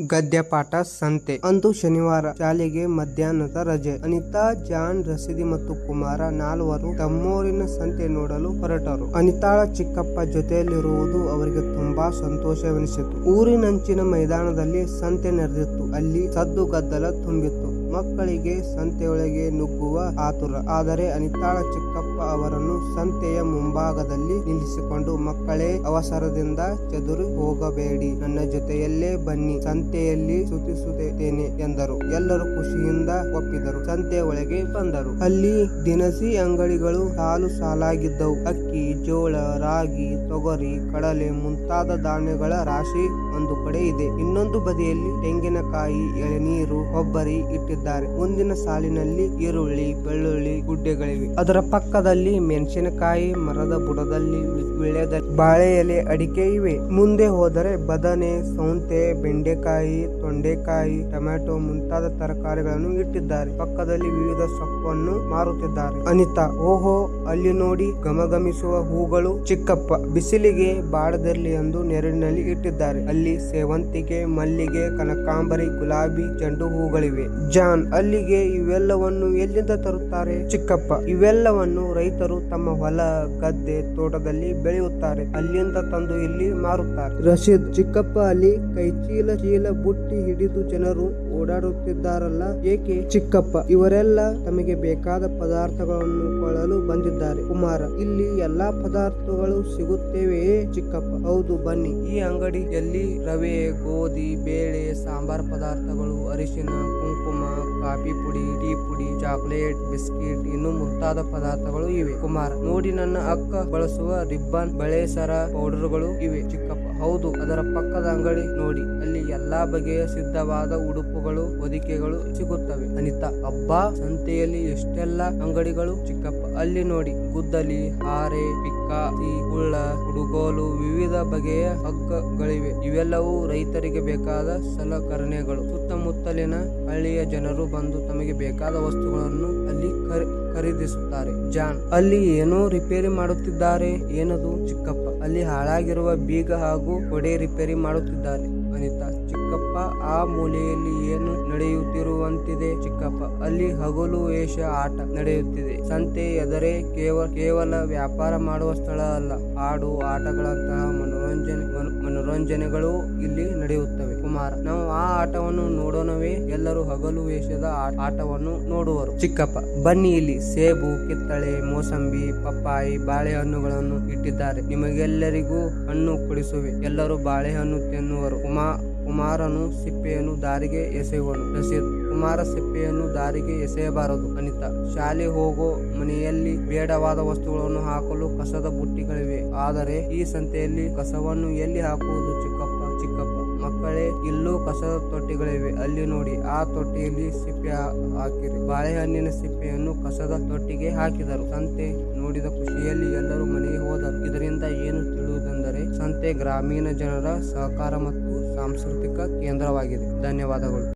ಗದ್ಯಪಾಠ ಸಂತೆ. ಅಂದು ಶನಿವಾರ. ಶಾಲೆಗೆ ಮಧ್ಯಾಹ್ನದ ರಜೆ. ಅನಿತಾ, ಜಾನ್, ರಶೀದಿ ಮತ್ತು ಕುಮಾರ ನಾಲ್ವರು ತಮ್ಮೂರಿನ ಸಂತೆ ನೋಡಲು ಹೊರಟರು. ಅನಿತಾಳ ಚಿಕ್ಕಪ್ಪ ಜೊತೆಯಲ್ಲಿರುವುದು ಅವರಿಗೆ ತುಂಬಾ ಸಂತೋಷವೆನಿಸಿತು. ಊರಿನಂಚಿನ ಮೈದಾನದಲ್ಲಿ ಸಂತೆ ನಡೆದಿತ್ತು. ಅಲ್ಲಿ ಸದ್ದು ಗದ್ದಲ ತುಂಬಿತ್ತು. ಮಕ್ಕಳಿಗೆ ಸಂತೆಯೊಳಗೆ ನುಗ್ಗುವ ಆತುರ. ಆದರೆ ಅನಿತಾಳ ಚಿಕ್ಕಪ್ಪ ಅವರನ್ನು ಸಂತೆಯ ಮುಂಭಾಗದಲ್ಲಿ ನಿಲ್ಲಿಸಿಕೊಂಡು, ಮಕ್ಕಳೇ, ಅವಸರದಿಂದ ಚದುರಿ ಹೋಗಬೇಡಿ, ನನ್ನ ಜೊತೆಯಲ್ಲೇ ಬನ್ನಿ, ಸಂತೆಯಲ್ಲಿ ಸುತ್ತಿಸುತ್ತೇನೆ ಎಂದರು. ಎಲ್ಲರೂ ಖುಷಿಯಿಂದ ಒಪ್ಪಿದರು. ಸಂತೆಯ ಒಳಗೆ ಬಂದರು. ಅಲ್ಲಿ ದಿನಸಿ ಅಂಗಡಿಗಳು ಸಾಲು ಸಾಲಾಗಿದ್ದವು. ಅಕ್ಕಿ, ಜೋಳ, ರಾಗಿ, ತೊಗರಿ, ಕಡಲೆ ಮುಂತಾದ ಧಾನ್ಯಗಳ ರಾಶಿ ಒಂದು ಕಡೆ ಇದೆ. ಇನ್ನೊಂದು ಬದಿಯಲ್ಲಿ ತೆಂಗಿನಕಾಯಿ, ಎಳನೀರು, ಕೊಬ್ಬರಿ ಇಟ್ಟಿದ್ದಾರೆ. ಮುಂದಿನ ಸಾಲಿನಲ್ಲಿ ಈರುಳ್ಳಿ, ಬೆಳ್ಳುಳ್ಳಿ ಗುಡ್ಡೆಗಳಿವೆ. ಅದರ ಪಕ್ಕದಲ್ಲಿ ಮೆಣಸಿನಕಾಯಿ, ಮರದ ಬುಡದಲ್ಲಿ ವಿಳ್ಯದೆಲೆ, ಬಾಳೆ ಎಲೆ, ಅಡಿಕೆ ಇವೆ. ಮುಂದೆ ಹೋದರೆ ಬದನೆ, ಸೌಂತೆ, ಬೆಂಡೆಕಾಯಿ, ತೊಂಡೆಕಾಯಿ, ಟೊಮ್ಯಾಟೊ ಮುಂತಾದ ತರಕಾರಿಗಳನ್ನು ಇಟ್ಟಿದ್ದಾರೆ. ಪಕ್ಕದಲ್ಲಿ ವಿವಿಧ ಸೊಪ್ಪನ್ನು ಮಾರುತ್ತಿದ್ದಾರೆ. ಅನಿತಾ, ಓಹೋ, ಅಲ್ಲಿ ನೋಡಿ, ಗಮಗಮಿಸುವ ಹೂಗಳು. ಚಿಕ್ಕಪ್ಪ, ಬಿಸಿಲಿಗೆ ಬಾಡದಿರಲಿ ಎಂದು ನೆರಳಿನಲ್ಲಿ ಇಟ್ಟಿದ್ದಾರೆ. ಅಲ್ಲಿ ಸೇವಂತಿಗೆ, ಮಲ್ಲಿಗೆ, ಕನಕಾಂಬರಿ, ಗುಲಾಬಿ, ಚೆಂಡು ಹೂಗಳಿವೆ. ಜಾನ್, ಅಲ್ಲಿಗೆ ಇವೆಲ್ಲವನ್ನು ಎಲ್ಲಿಂದ ತರುತ್ತಾರೆ? ಚಿಕ್ಕಪ್ಪ, ಇವೆಲ್ಲವನ್ನು ರೈತರು ತಮ್ಮ ಹೊಲ, ಗದ್ದೆ, ತೋಟದಲ್ಲಿ ಬೆಳೆಯುತ್ತಾರೆ. ಅಲ್ಲಿಂದ ತಂದು ಇಲ್ಲಿ ಮಾರುತ್ತಾರೆ. ರಶೀದ್, ಚಿಕ್ಕಪ್ಪ, ಅಲ್ಲಿ ಕೈಚೀಲ, ಚೀಲ, ಬುಟ್ಟಿ ಹಿಡಿದು ಜನರು ಓಡಾಡುತ್ತಿದ್ದಾರಲ್ಲ, ಏಕೆ? ಚಿಕ್ಕಪ್ಪ, ಇವರೆಲ್ಲ ತಮಗೆ ಬೇಕಾದ ಪದಾರ್ಥಗಳನ್ನು ಕೊಳ್ಳಲು ಬಂದಿದ್ದಾರೆ. ಕುಮಾರ, ಇಲ್ಲಿ ಎಲ್ಲಾ ಪದಾರ್ಥಗಳು ಸಿಗುತ್ತವೆಯೇ? ಚಿಕ್ಕಪ್ಪ, ಹೌದು, ಬನ್ನಿ. ಈ ಅಂಗಡಿಯಲ್ಲಿ ರವೆ, ಗೋಧಿ, ಬೇಳೆ, ಸಾಂಬಾರ್ ಪದಾರ್ಥಗಳು, ಅರಿಶಿನ, ಕುಂಕುಮ, ಕಾಫಿ ಪುಡಿ, ಟೀ ಪುಡಿ, ಚಾಕ್ಲೇಟ್, ಬಿಸ್ಕಿಟ್, ಇನ್ನು ಮುಂತಾದ ಪದಾರ್ಥಗಳು ಇವೆ. ಕುಮಾರ, ನೋಡಿ, ನನ್ನ ಅಕ್ಕ ಬಳಸುವ ರಿಬ್ಬನ್, ಬಳೆ, ಸರ, ಪೌಡರ್ಗಳು ಇವೆ. ಚಿಕ್ಕಪ್ಪ, ಹೌದು, ಅದರ ಪಕ್ಕದ ಅಂಗಡಿ ನೋಡಿ, ಅಲ್ಲಿ ಎಲ್ಲಾ ಬಗೆಯ ಸಿದ್ಧವಾದ ಉಡುಪುಗಳು, ಹೊದಿಕೆಗಳು ಸಿಗುತ್ತವೆ. ಅನಿತಾ, ಅಬ್ಬಾ, ಸಂತೆಯಲ್ಲಿ ಎಷ್ಟೆಲ್ಲ ಅಂಗಡಿಗಳು. ಚಿಕ್ಕಪ್ಪ, ಅಲ್ಲಿ ನೋಡಿ, ಗುದ್ದಲಿ, ಹಾರೆ, ಪಿಕ್ಕಾಸಿ, ಹುಳ್ಳ, ಹುಡುಗೋಲು, ವಿವಿಧ ಬಗೆಯ ಹಗ್ಗಗಳಿವೆ. ಇವೆಲ್ಲವೂ ರೈತರಿಗೆ ಬೇಕಾದ ಸಲಕರಣೆಗಳು. ಸುತ್ತಮುತ್ತಲಿನ ಹಳ್ಳಿಯ ಜನರು ಬಂದು ತಮಗೆ ಬೇಕಾದ ವಸ್ತುಗಳನ್ನು ಅಲ್ಲಿ ಖರೀದಿಸುತ್ತಾರೆ. ಜಾನ್, ಅಲ್ಲಿ ಏನೋ ರಿಪೇರಿ ಮಾಡುತ್ತಿದ್ದಾರೆ. ಏನದು? ಚಿಕ್ಕಪ್ಪ, ಅಲ್ಲಿ ಹಾಳಾಗಿರುವ ಬೀಗ ಹಾಗೂ ಗೋಡೆ ರಿಪೇರಿ ಮಾಡುತ್ತಿದ್ದಾರೆ. ಅನಿತಾ, ಚಿಕ್ಕಪ್ಪ, ಆ ಮೂಲೆಯಲ್ಲಿ ಏನು ನಡೆಯುತ್ತಿರುವಂತಿದೆ? ಚಿಕ್ಕಪ್ಪ, ಅಲ್ಲಿ ಹಗಲು ವೇಷ ಆಟ ನಡೆಯುತ್ತಿದೆ. ಸಂತೆ ಎದರೆ ಕೇವಲ ವ್ಯಾಪಾರ ಮಾಡುವ ಸ್ಥಳ ಅಲ್ಲ, ಹಾಡು, ಆಟಗಳಂತಹ ಮನೋರಂಜನೆಗಳು ಇಲ್ಲಿ ನಡೆಯುತ್ತವೆ. ಕುಮಾರ, ನಾವು ಆ ಆಟವನ್ನು ನೋಡೋಣವೇ? ಎಲ್ಲರೂ ಹಗಲು ವೇಷದ ಆಟವನ್ನು ನೋಡುವರು. ಚಿಕ್ಕಪ್ಪ, ಬನ್ನಿ, ಇಲ್ಲಿ ಸೇಬು, ಕಿತ್ತಳೆ, ಮೋಸಂಬಿ, ಪಪ್ಪಾಯಿ, ಬಾಳೆಹಣ್ಣುಗಳನ್ನು ಇಟ್ಟಿದ್ದಾರೆ. ನಿಮಗೆಲ್ಲರಿಗೂ ಹಣ್ಣು ಕೊಡಿಸುವೆ. ಎಲ್ಲರೂ ಬಾಳೆಹಣ್ಣು ತಿನ್ನುವರು. ಕುಮಾರನು ಸಿಪ್ಪೆಯನ್ನು ದಾರಿಗೆ ಎಸೆಯುವನು. ರಶೀದ್, ಕುಮಾರ ಸಿಪ್ಪೆಯನ್ನು ದಾರಿಗೆ ಎಸೆಯಬಾರದು. ಅನಿತಾ, ಶಾಲೆ ಹೋಗೋ ಮನೆಯಲ್ಲಿ ಬೇಡವಾದ ವಸ್ತುಗಳನ್ನು ಹಾಕಲು ಕಸದ ಬುಟ್ಟಿಗಳಿವೆ. ಆದರೆ ಈ ಸಂತೆಯಲ್ಲಿ ಕಸವನ್ನು ಎಲ್ಲಿ ಹಾಕುವುದು? ಚಿಕ್ಕಪ್ಪ, ಮಕ್ಕಳೇ, ಇಲ್ಲೂ ಕಸದ ತೊಟ್ಟಿಗಳಿವೆ. ಅಲ್ಲಿ ನೋಡಿ, ಆ ತೊಟ್ಟಿಯಲ್ಲಿ ಸಿಪ್ಪೆ ಹಾಕಿರಿ. ಬಾಳೆಹಣ್ಣಿನ ಸಿಪ್ಪೆಯನ್ನು ಕಸದ ತೊಟ್ಟಿಗೆ ಹಾಕಿದರು. ಸಂತೆ ನೋಡಿದ ಖುಷಿಯಲ್ಲಿ ಎಲ್ಲರೂ ಮನೆಗೆ ಹೋದರು. ಇದರಿಂದ ಏನು ತಿಳಿಯುವುದೆಂದರೆ, ಸಂತೆ ಗ್ರಾಮೀಣ ಜನರ ಸಹಕಾರ ಮತ್ತು ಸಾಂಸ್ಕೃತಿಕ ಕೇಂದ್ರವಾಗಿದೆ. ಧನ್ಯವಾದಗಳು.